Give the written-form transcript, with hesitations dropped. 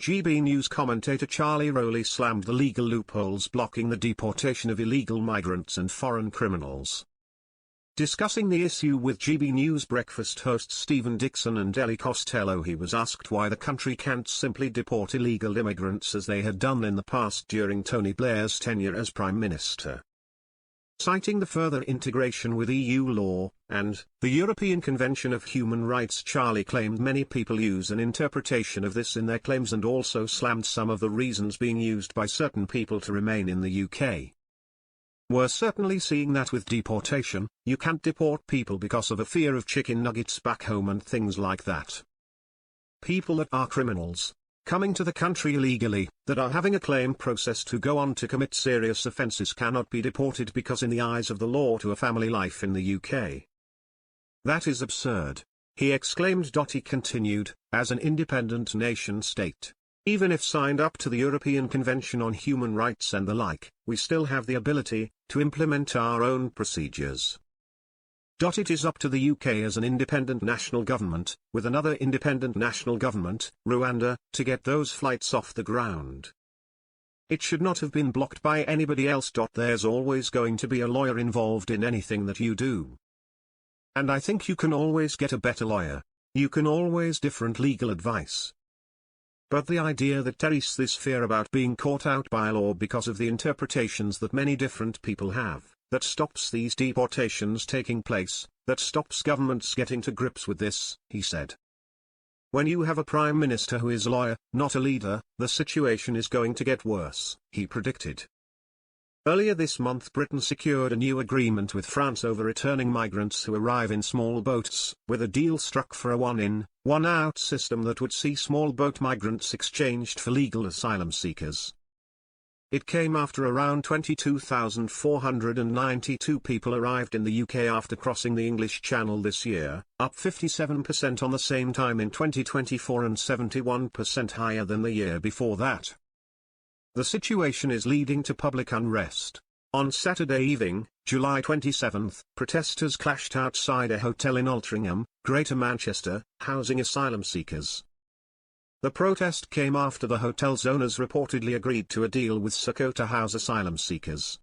GB News commentator Charlie Rowley slammed the legal loopholes blocking the deportation of illegal migrants and foreign criminals. Discussing the issue with GB News breakfast hosts Stephen Dixon and Ellie Costello, he was asked why the country can't simply deport illegal immigrants as they had done in the past during Tony Blair's tenure as Prime Minister. Citing the further integration with EU law, and the European Convention of Human Rights, Charlie claimed many people use an interpretation of this in their claims and also slammed some of the reasons being used by certain people to remain in the UK. "We're certainly seeing that with deportation. You can't deport people because of a fear of chicken nuggets back home and things like that. People that are criminals, coming to the country illegally, that are having a claim process to go on to commit serious offences cannot be deported because in the eyes of the law to a family life in the UK. That is absurd," he exclaimed. He continued, "As an independent nation-state, even if signed up to the European Convention on Human Rights and the like, we still have the ability to implement our own procedures. It is up to the UK as an independent national government, with another independent national government, Rwanda, to get those flights off the ground. It should not have been blocked by anybody else. There's always going to be a lawyer involved in anything that you do. And I think you can always get a better lawyer. You can always different legal advice. But the idea that there is this fear about being caught out by law because of the interpretations that many different people have, that stops these deportations taking place, that stops governments getting to grips with this," he said. "When you have a Prime Minister who is a lawyer, not a leader, the situation is going to get worse," he predicted. Earlier this month, Britain secured a new agreement with France over returning migrants who arrive in small boats, with a deal struck for a one-in, one-out system that would see small boat migrants exchanged for legal asylum seekers. It came after around 22,492 people arrived in the UK after crossing the English Channel this year, up 57% on the same time in 2024 and 71% higher than the year before that. The situation is leading to public unrest. On Saturday evening, July 27, protesters clashed outside a hotel in Altrincham, Greater Manchester, housing asylum seekers. The protest came after the hotel's owners reportedly agreed to a deal with Serco to house asylum seekers.